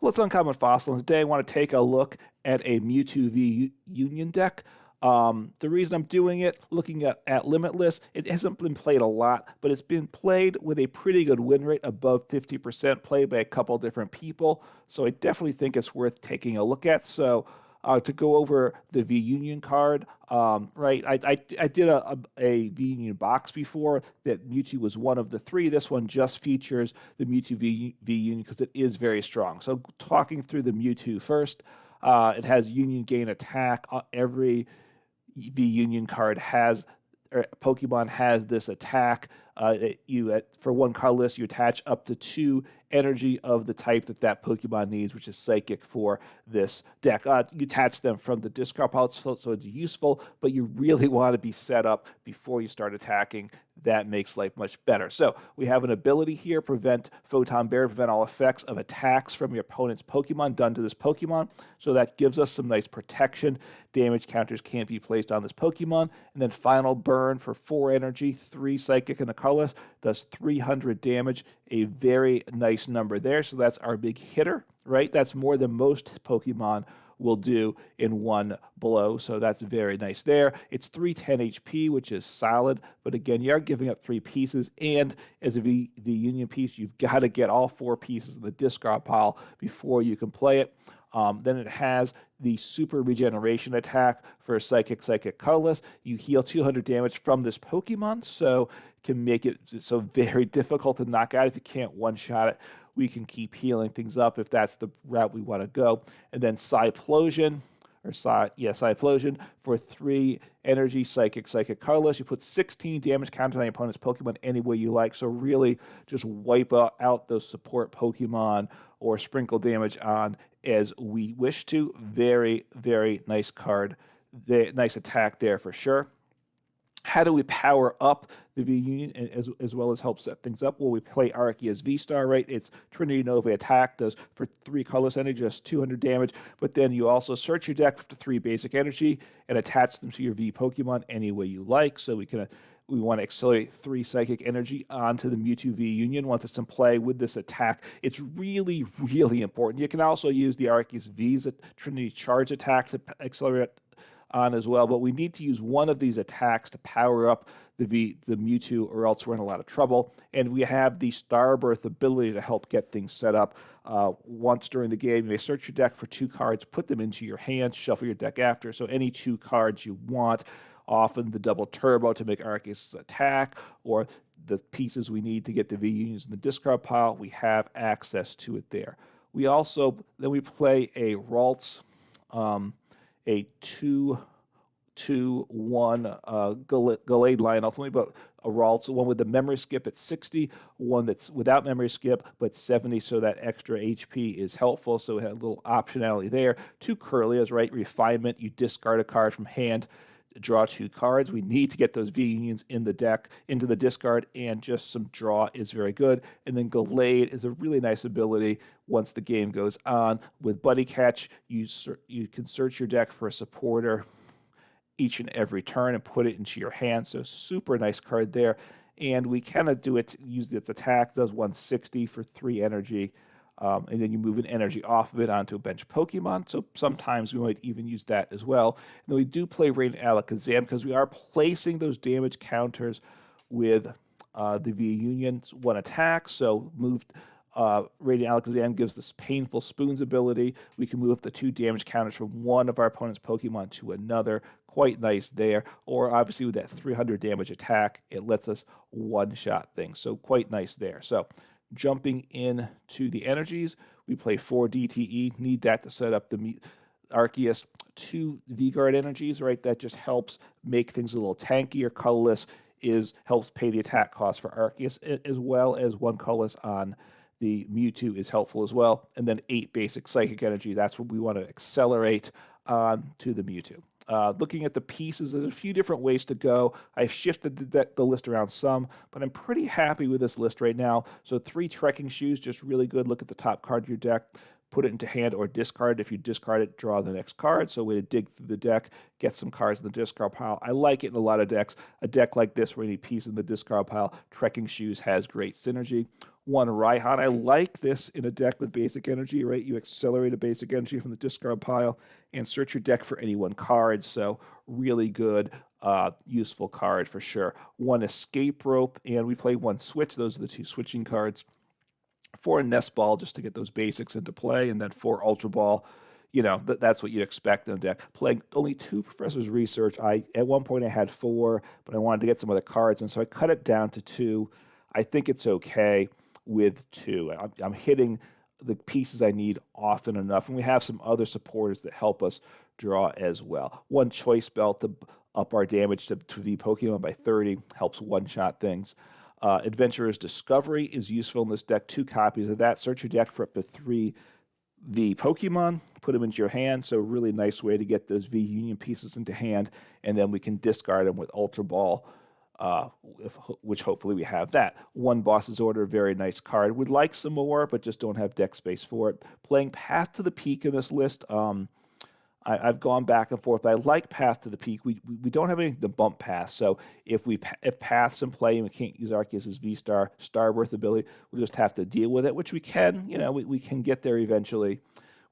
Well, it's Uncommon Fossil, and today I want to take a look at a Mewtwo V-Union deck. The reason I'm doing it, looking at Limitless, it hasn't been played a lot, but it's been played with a pretty good win rate, above 50%, played by a couple different people. So I definitely think it's worth taking a look at. So to go over the V-Union card, right, I did a V-Union box before that Mewtwo was one of the three. This one just features the Mewtwo V-Union because it is very strong. So talking through the Mewtwo first, it has Union Gain attack. Every V-Union card has, or Pokemon has this attack. For one colorless, you attach up to 2 energy of the type that Pokemon needs, which is Psychic for this deck. You attach them from the discard pile, so it's useful, but you really want to be set up before you start attacking. That makes life much better. So we have an ability here, prevent Photon Barrier, prevent all effects of attacks from your opponent's Pokemon done to this Pokemon. So that gives us some nice protection. Damage counters can't be placed on this Pokemon. And then Final Burn for 4 energy, 3 Psychic, and a colorless, does 300 damage. A very nice number there. So that's our big hitter, right? That's more than most Pokemon will do in one blow, so that's very nice there. It's 310 HP, which is solid, but again, you are giving up 3 pieces, and as a V-Union piece, you've got to get all 4 pieces in the discard pile before you can play it. Then it has the Super Regeneration attack for Psychic colorless. You heal 200 damage from this Pokemon, so can make it so very difficult to knock out if you can't one-shot it. We can keep healing things up if that's the route we want to go. And then Cyplosion, Cyplosion for 3 energy, Psychic colorless. You put 16 damage counters on your opponent's Pokemon any way you like. So really just wipe out those support Pokemon or sprinkle damage on as we wish to. Very, very nice card. Nice attack there for sure. How do we power up the V-Union as well as help set things up? Well, we play Arceus V-Star, right? It's Trinity Nova attack, does for 3 colorless energy, just 200 damage. But then you also search your deck for 3 basic energy and attach them to your V Pokemon any way you like. So we want to accelerate 3 psychic energy onto the Mewtwo V-Union. Want this in play with this attack. It's really, really important. You can also use the Arceus V's Trinity Charge attack to accelerate on as well, but we need to use one of these attacks to power up the Mewtwo, or else we're in a lot of trouble. And we have the Starbirth ability to help get things set up. Once during the game, you may search your deck for 2 cards, put them into your hand, shuffle your deck after. So any 2 cards you want, often the double turbo to make Arceus attack, or the pieces we need to get the V-Unions in the discard pile, we have access to it there. We also, then we play a Ralts, a 2-1 Gallade line ultimately, but a Ralts, one with the memory skip at 60, one that's without memory skip but 70, so that extra HP is helpful. So we have a little optionality there. 2 Kirlias, right? Refinement, you discard a card from hand, draw 2 cards. We need to get those V-Unions in the deck, into the discard, and just some draw is very good. And then Gallade is a really nice ability once the game goes on. With Buddy Catch, you can search your deck for a supporter each and every turn and put it into your hand. So super nice card there. And we kind of do it, use its attack, does 160 for 3 energy. And then you move an energy off of it onto a bench Pokemon. So sometimes we might even use that as well. And then we do play Radiant Alakazam because we are placing those damage counters with the V-Union's 1 attack. So moved Radiant Alakazam gives this Painful Spoons ability. We can move up the 2 damage counters from one of our opponent's Pokemon to another. Quite nice there. Or obviously with that 300 damage attack, it lets us one-shot things. So quite nice there. So jumping in to the energies, we play 4 DTE. Need that to set up the Arceus 2 V-Guard energies, right? That just helps make things a little tankier. Colorless helps pay the attack cost for Arceus, as well as 1 colorless on the Mewtwo is helpful as well. And then 8 basic psychic energy. That's what we want to accelerate on to the Mewtwo. Looking at the pieces, there's a few different ways to go. I've shifted the list around some, but I'm pretty happy with this list right now. So 3 Trekking Shoes, just really good. Look at the top card of your deck, put it into hand or discard. If you discard it, draw the next card. So a way to dig through the deck, get some cards in the discard pile. I like it in a lot of decks. A deck like this where you need pieces in the discard pile, Trekking Shoes has great synergy. One Raihan. I like this in a deck with basic energy, right? You accelerate a basic energy from the discard pile and search your deck for any one card. So really good, useful card for sure. One Escape Rope, and we play one Switch. Those are the 2 switching cards. 4 Nest Ball, just to get those basics into play, and then 4 Ultra Ball. You know, that's what you'd expect in a deck. Playing only 2 Professor's Research. At one point I had 4, but I wanted to get some other cards, and so I cut it down to 2. I think it's okay with 2. I'm hitting the pieces I need often enough, and we have some other supporters that help us draw as well. One Choice Belt to up our damage to V Pokemon by 30, helps one-shot things. Adventurer's Discovery is useful in this deck. 2 copies of that. Search your deck for up to 3 V Pokemon, put them into your hand, so really nice way to get those V-Union pieces into hand, and then we can discard them with Ultra Ball, which hopefully we have that. 1 Boss's Order, very nice card. Would like some more, but just don't have deck space for it. Playing Path to the Peak in this list, I've gone back and forth, but I like Path to the Peak. We don't have anything to bump Path, so if Path's in play and we can't use Arceus V-Star Starbirth ability, we'll just have to deal with it, which we can. You know, we can get there eventually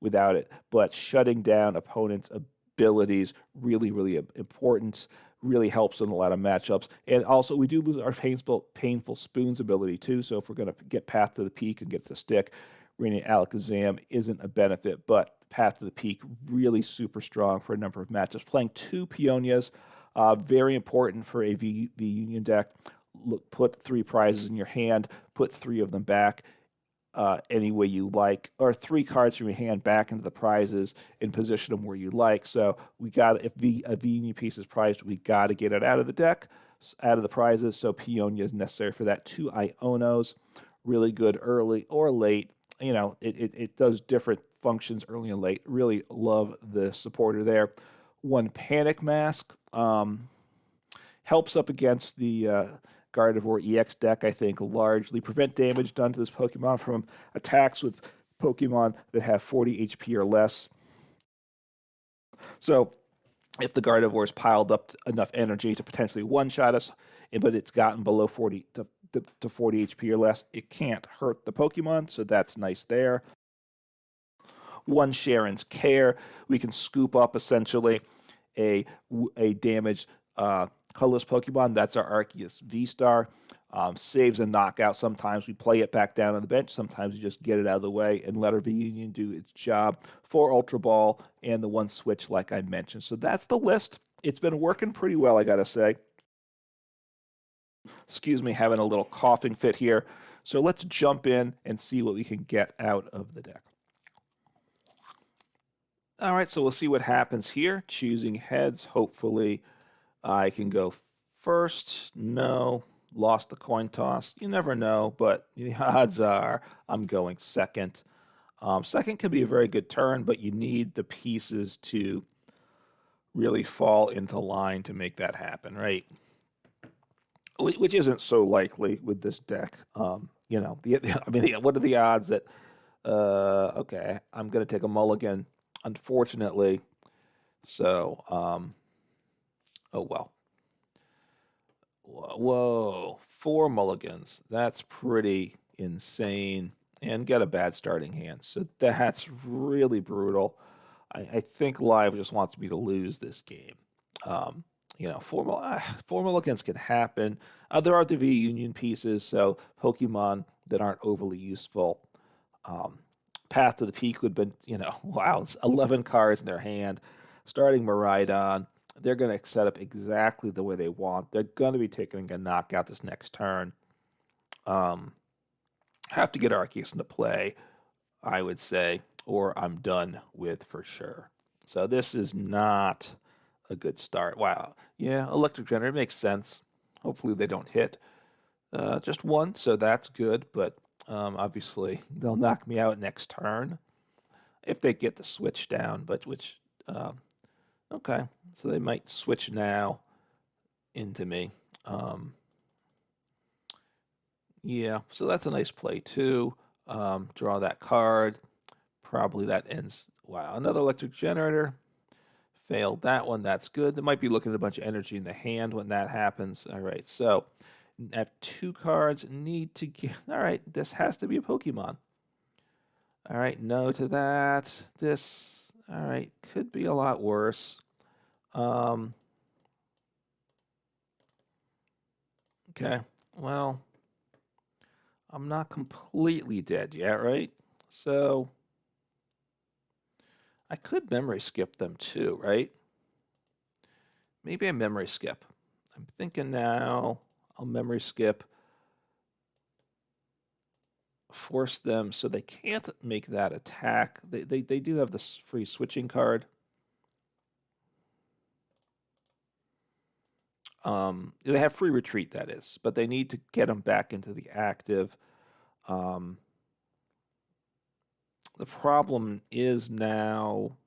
without it. But shutting down opponents' abilities, really, really important. Really helps in a lot of matchups. And also, we do lose our painful Spoons ability, too, so if we're going to get Path to the Peak and get to stick, Radiant Alakazam isn't a benefit, but Path to the Peak really super strong for a number of matchups. Playing 2 Peonias, very important for a V-Union deck. Put 3 prizes in your hand, put 3 of them back any way you like, or 3 cards from your hand back into the prizes and position them where you like. So we got, if a V-Union piece is prized, we got to get it out of the deck, out of the prizes. So Peonia is necessary for that. 2 Ionos, really good early or late. You know, it does different functions early and late. Really love the supporter there. 1 Panic Mask helps up against the Gardevoir EX deck, I think, largely. Prevent damage done to this Pokemon from attacks with Pokemon that have 40 HP or less. So if the Gardevoir has piled up enough energy to potentially one-shot us, but it's gotten below 40 to 40 HP or less, it can't hurt the Pokemon, so that's nice there. 1 Cheren's Care, we can scoop up essentially a damaged colorless Pokemon. That's our Arceus V-Star. Saves a knockout. Sometimes we play it back down on the bench. Sometimes we just get it out of the way and let our V-Union do its job. 4 Ultra Ball and the 1 Switch like I mentioned. So that's the list. It's been working pretty well, I gotta say. Excuse me, having a little coughing fit here. So let's jump in and see what we can get out of the deck. All right, so we'll see what happens here. Choosing heads. Hopefully I can go first. No. Lost the coin toss. You never know, but the odds are I'm going second. Second can be a very good turn, but you need the pieces to really fall into line to make that happen, right? Which isn't so likely with this deck. You know, what are the odds that, okay, I'm going to take a mulligan, unfortunately. So, oh well. Whoa, 4 mulligans. That's pretty insane. And get a bad starting hand. So that's really brutal. I think Live just wants me to lose this game. You know, 4 mulligans can happen. There are the V-Union pieces, so Pokemon that aren't overly useful. Path to the Peak would have been, you know, wow, it's 11 cards in their hand. Starting Miraidon, they're going to set up exactly the way they want. They're going to be taking a knockout this next turn. Have to get Arceus into play, I would say, or I'm done with for sure. So this is not a good start. Wow. Yeah, Electric Generator makes sense. Hopefully they don't hit. Just 1, so that's good, but obviously they'll knock me out next turn if they get the switch down, but which, okay, so they might switch now into me. Yeah, so that's a nice play too. Draw that card. Probably that ends. Wow, another Electric Generator. Failed that one. That's good. They might be looking at a bunch of energy in the hand when that happens. All right, so I have 2 cards. Need to get. All right, this has to be a Pokemon. All right, no to that. This. All right, could be a lot worse. Okay, well, I'm not completely dead yet, right? So I could memory skip them too, right? Maybe I memory skip. I'm thinking now I'll memory skip, force them so they can't make that attack. They do have this free switching card. They have free retreat, that is, but they need to get them back into the active. The problem is now,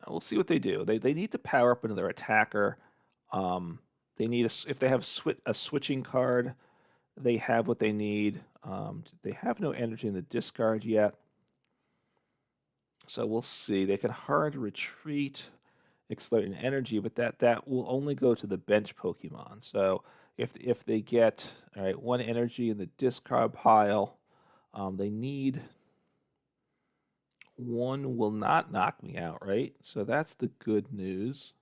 we'll see what they do. They need to power up another attacker. They need if they have a switching card, they have what they need. They have no energy in the discard yet. So we'll see. They can hard retreat, accelerate energy, but that will only go to the bench Pokemon. So if they get 1 energy in the discard pile, they need 1 will not knock me out, right? So that's the good news.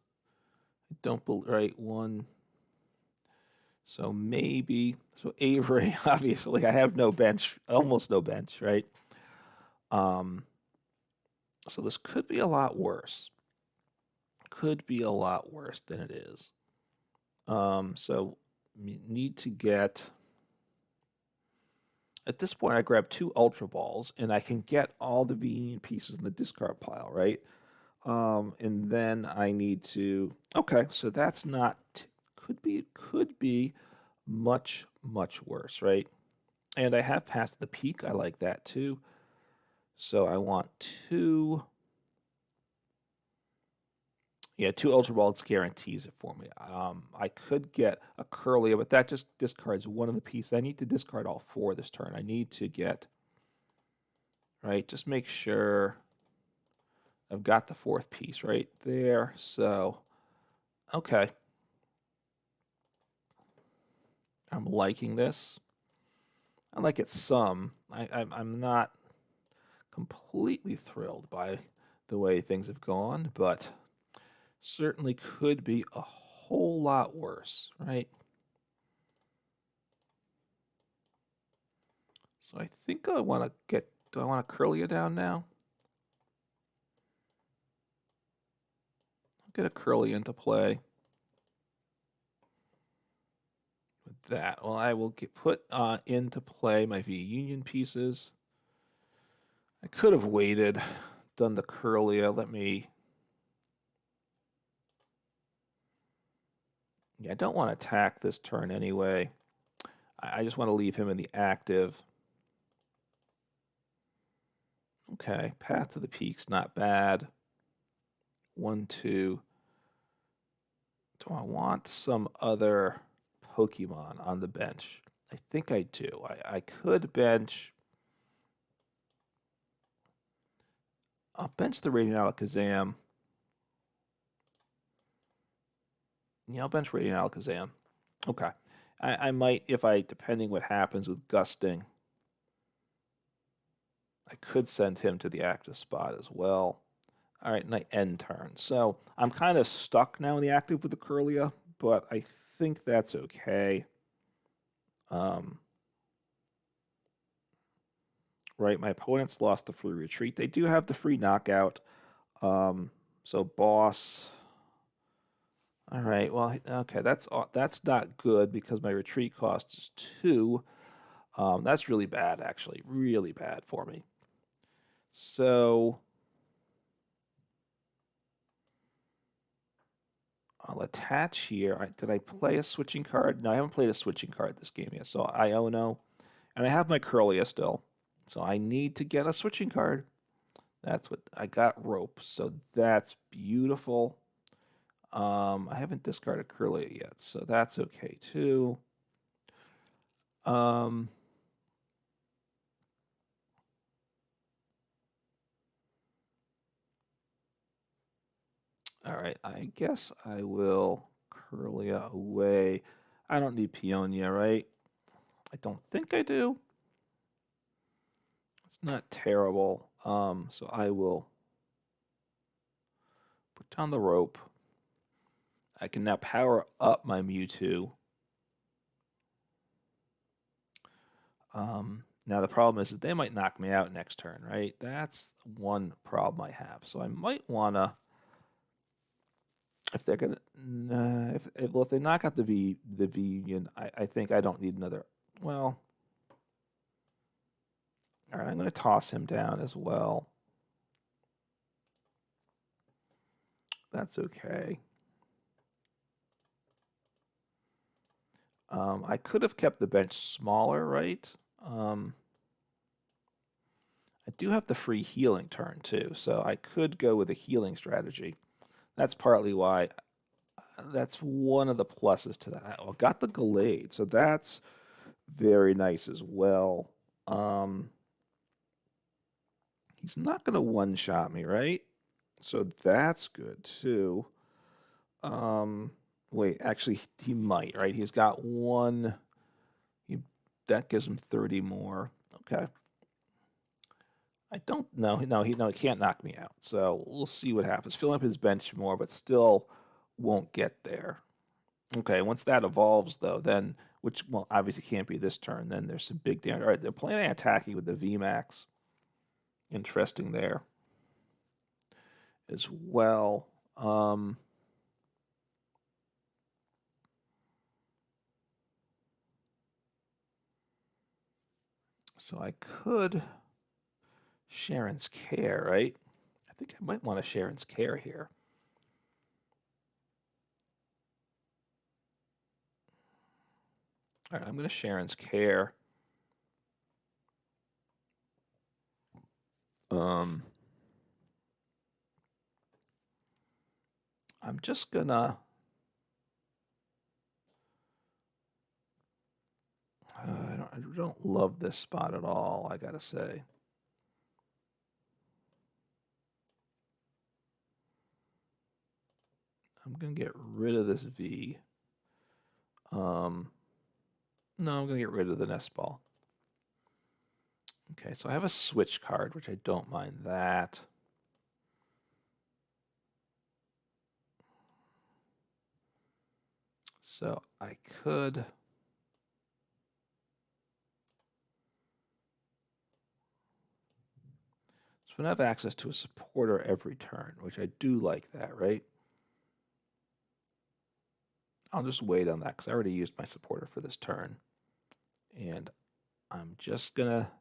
I don't believe 1. So maybe Avery. Obviously, I have no bench, almost no bench, right? So this could be a lot worse. Could be a lot worse than it is. So need to get. At this point, I grab 2 Ultra Balls, and I can get all the V-Union pieces in the discard pile, right? And then I need to. Okay, so that's not. Could be much worse, right? And I have passed the peak. I like that too. So I want 2. Yeah, 2 Ultra Balls guarantees it for me. I could get a Kirlia, but that just discards 1 of the pieces. I need to discard all 4 this turn. I need to get, right, just make sure I've got the 4th piece right there. So, okay. I'm liking this. I like it some. I'm not completely thrilled by the way things have gone, but certainly could be a whole lot worse, right? So I think I want to get, do I want to Kirlia down now? I'll get a Kirlia into play. With that, well, I will put into play my V-Union pieces. I could have waited, done the Kirlia. Let me. Yeah, I don't want to attack this turn anyway. I just want to leave him in the active. Okay, Path to the Peak's not bad. 1, 2. Do I want some other Pokemon on the bench? I think I do. I could bench. I'll bench the Radiant Alakazam. Yeah, I'll bench Radiant Alakazam. Okay. I might, depending what happens with gusting, I could send him to the active spot as well. All right, and I end turn. So I'm kind of stuck now in the active with the Kirlia, but I think that's okay. Right, my opponents lost the free retreat. They do have the free knockout. So boss. All right, well, okay, that's not good because my retreat cost is 2. That's really bad, actually, really bad for me. So I'll attach here. Did I play a switching card? No, I haven't played a switching card this game yet. So Iono, and I have my Kirlia still. So I need to get a switching card. That's what I got. Rope. So that's beautiful. I haven't discarded Kirlia yet, so that's okay too. All right, I guess I will Kirlia away. I don't need Peonia, right? I don't think I do. It's not terrible. So I will put down the rope. I can now power up my Mewtwo. Now the problem is that they might knock me out next turn, right? That's one problem I have. So I might wanna, if they're gonna, if they knock out the V-Union, I think I don't need another. Well, all right, I'm gonna toss him down as well. That's okay. I could have kept the bench smaller, right? I do have the free healing turn too, so I could go with a healing strategy. That's partly why. That's one of the pluses to that. I got the Gallade, so that's very nice as well. He's not going to one-shot me, right? So that's good too. Wait, actually, he might, right? He's got one. That gives him 30 more. Okay. I don't know. No, he can't knock me out. So we'll see what happens. Fill up his bench more, but still won't get there. Okay, once that evolves, though, then, which, well, obviously can't be this turn, then there's some big damage. All right, they're planning on attacking with the VMAX. Interesting there as well. So I could Cheren's Care, right? I think I might want a Cheren's Care here. All right, I'm going to Cheren's Care. I'm just gonna. I don't love this spot at all, I gotta say. I'm gonna get rid of this V. No, I'm gonna get rid of the Nest Ball. Okay, so I have a Switch card, which I don't mind that. So I could. So I'm gonna have access to a supporter every turn, which I do like that, right? I'll just wait on that because I already used my supporter for this turn. And I'm just gonna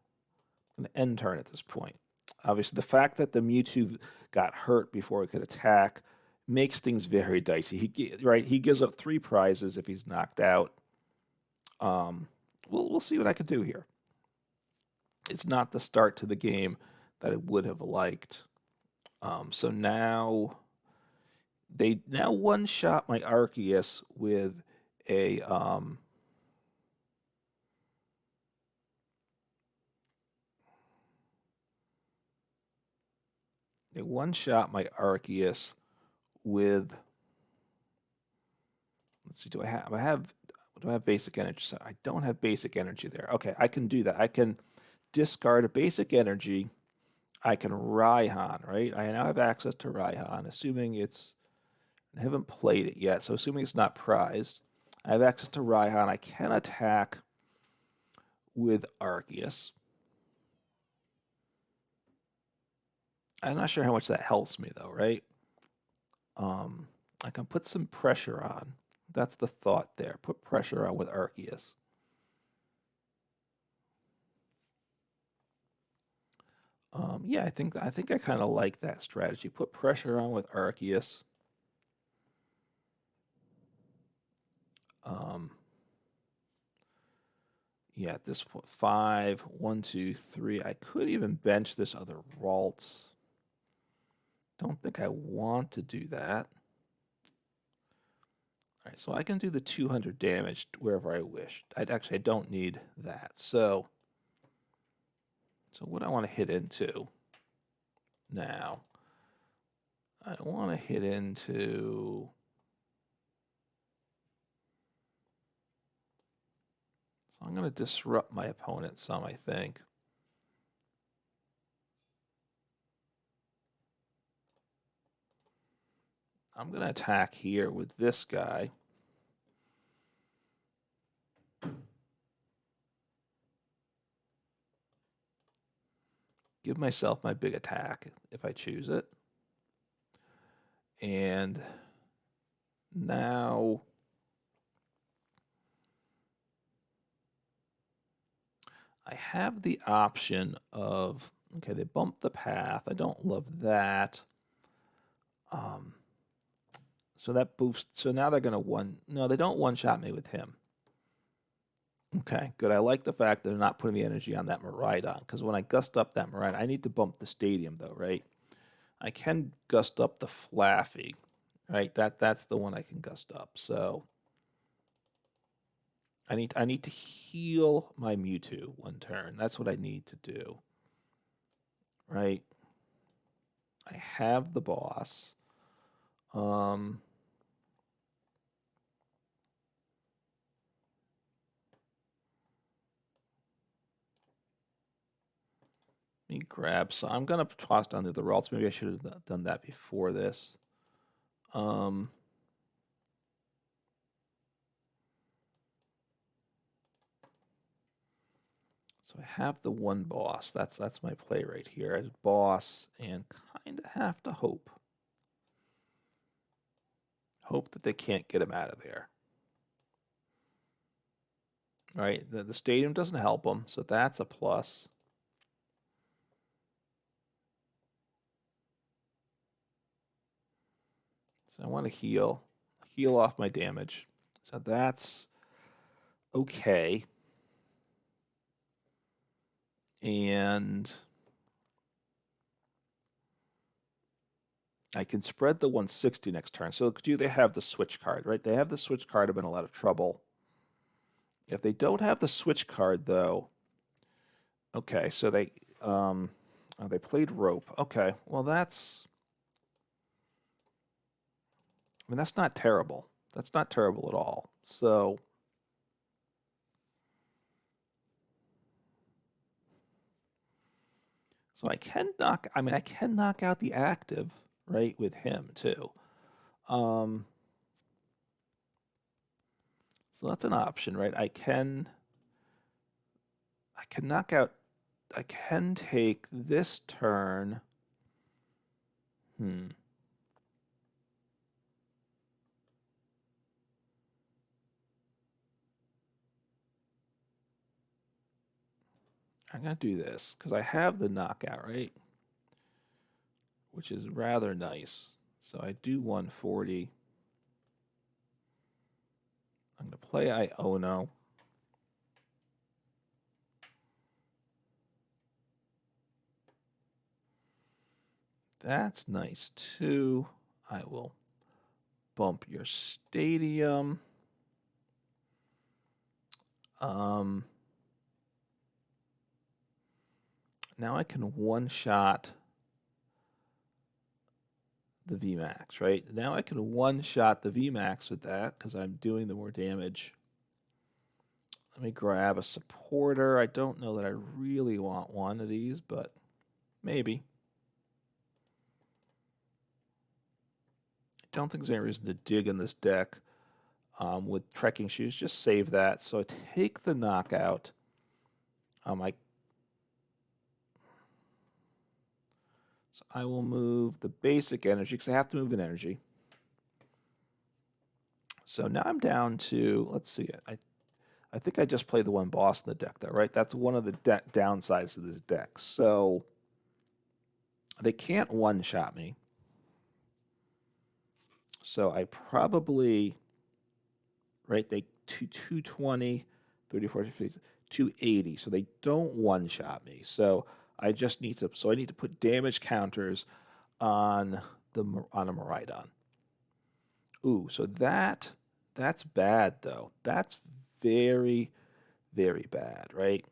end turn at this point. Obviously, the fact that the Mewtwo got hurt before it could attack makes things very dicey. He gives up 3 prizes if he's knocked out. We'll see what I can do here. It's not the start to the game that I would have liked. So now they one-shot my Arceus with a they one-shot my Arceus with. Let's see. Do I have basic energy? So I don't have basic energy there. Okay, I can do that. I can discard a basic energy. I can Raihan, right? I now have access to Raihan, assuming it's. I haven't played it yet, so assuming it's not prized, I have access to Raihan. I can attack with Arceus. I'm not sure how much that helps me, though, right? I can put some pressure on. That's the thought there. Put pressure on with Arceus. Yeah, I think I kind of like that strategy. Put pressure on with Arceus. Yeah, at this point, 5, 1, 2, 3. I could even bench this other Ralts. Don't think I want to do that. All right, so I can do the 200 damage wherever I wish. I don't need that. So what I want to hit into now. I want to hit into... So I'm going to disrupt my opponent some, I think. I'm going to attack here with this guy. Give myself my big attack if I choose it. And now I have the option of, okay, they bumped the path. I don't love that. So that boosts, so now they're going to no, they don't one-shot me with him. Okay, good. I like the fact that they're not putting the energy on that Miraidon, because when I gust up that Miraidon, I need to bump the stadium though, right? I can gust up the Flaffy, right? That's the one I can gust up. So I need to heal my Mewtwo one turn. That's what I need to do. Right? I have the boss. Let me grab some. I'm gonna toss down the Ralts. Maybe I should have done that before this. So I have the one boss. That's my play right here as boss, and kind of have to hope that they can't get him out of there. All right, the stadium doesn't help him, so that's a plus. So I want to heal off my damage. So that's okay. And I can spread the 160 next turn. So do they have the switch card, right? They have the switch card. I'm in a lot of trouble. If they don't have the switch card, though, okay, so they played rope. Okay, well that's, I mean, that's not terrible. That's not terrible at all. So I can knock, I mean, I can knock out the active, right, with him too. So that's an option, right? I can knock out, I can take this turn. I'm going to do this because I have the knockout, right? Which is rather nice. So I do 140. I'm going to play Iono. That's nice too. I will bump your stadium. Now I can one-shot the VMAX, right? Now I can one-shot the VMAX with that because I'm doing the more damage. Let me grab a supporter. I don't know that I really want one of these, but maybe. I don't think there's any reason to dig in this deck with Trekking Shoes. Just save that. So I take the knockout. So I will move the basic energy because I have to move an energy. So now I'm down to, let's see, I think I just played the one boss in the deck though, right? That's one of the downsides of this deck. So they can't one-shot me. So I probably, right, they 220, 30, 40, 50, 280. So they don't one-shot me. So I just need to, so I need to put damage counters on a Miraidon. Ooh, so that's bad though. That's very, very bad, right?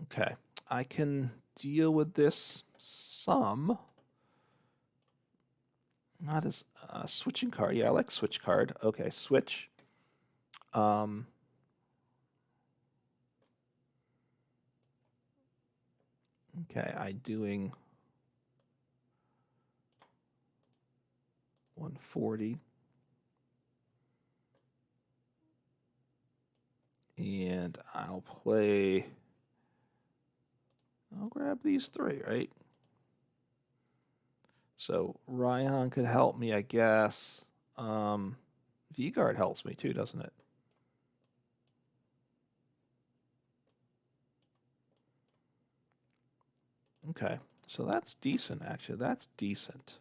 Okay, I can deal with this some. Not as switching card. Yeah, I like switch card. Okay, switch. Okay, I doing 140. And I'll grab these three, right? So Raihan could help me, I guess. V-Guard helps me too, doesn't it? Okay, so that's decent, actually. That's decent.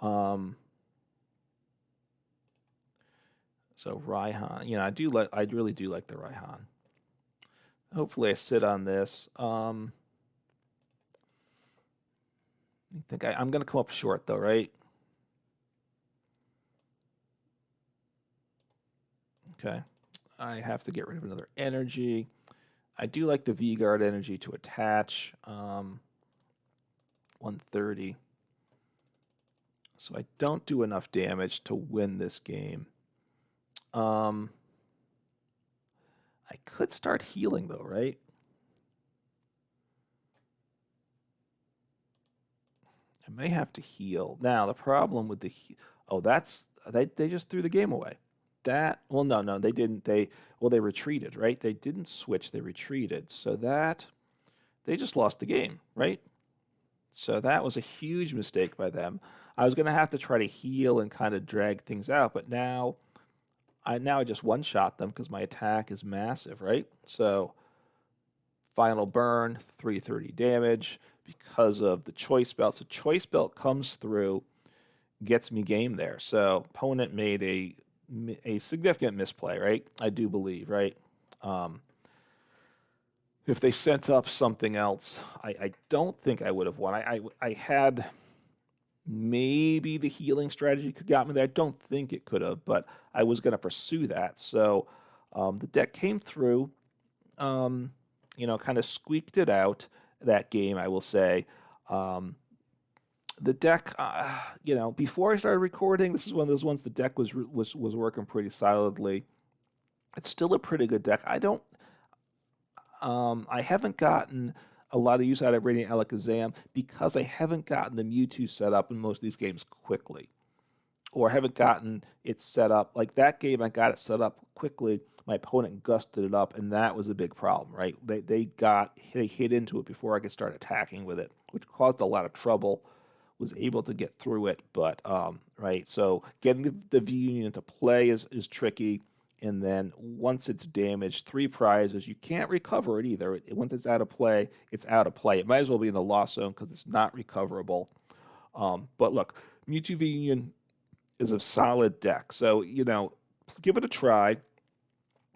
So Raihan, you know, I really do like the Raihan. Hopefully I sit on this. I think I'm going to come up short though, right? Okay. I have to get rid of another energy. I do like the V-Guard energy to attach. 130. So I don't do enough damage to win this game. I could start healing though, right? I may have to heal. Now the problem with the they just threw the game away. No, they didn't. They retreated, right? They didn't switch, they retreated. So they just lost the game, right? So that was a huge mistake by them. I was going to have to try to heal and kind of drag things out, but now I just one-shot them because my attack is massive, right? So final burn, 330 damage because of the choice belt. So choice belt comes through, gets me game there. So opponent made a significant misplay, right? I do believe, right? If they sent up something else, I don't think I would have won. I had maybe the healing strategy could got me there. I don't think it could have, but I was going to pursue that. So the deck came through, kind of squeaked it out that game, I will say. The deck, before I started recording, this is one of those ones the deck was working pretty solidly. It's still a pretty good deck. I haven't gotten a lot of use out of Radiant Alakazam because I haven't gotten the Mewtwo set up in most of these games quickly. Or haven't gotten it set up. Like that game, I got it set up quickly. My opponent gusted it up, and that was a big problem, right? They hit into it before I could start attacking with it, which caused a lot of trouble. Was able to get through it, but, right, so getting the V-Union to play is tricky. And then once it's damaged, 3 prizes, you can't recover it either. Once it's out of play, it's out of play. It might as well be in the loss zone because it's not recoverable. But look, Mewtwo V-Union is a solid deck. So, give it a try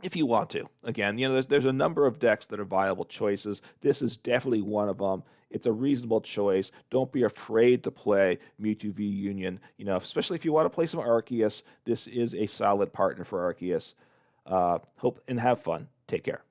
if you want to. Again, there's a number of decks that are viable choices. This is definitely one of them. It's a reasonable choice. Don't be afraid to play Mewtwo V-Union. Especially if you want to play some Arceus, this is a solid partner for Arceus. Hope and have fun. Take care.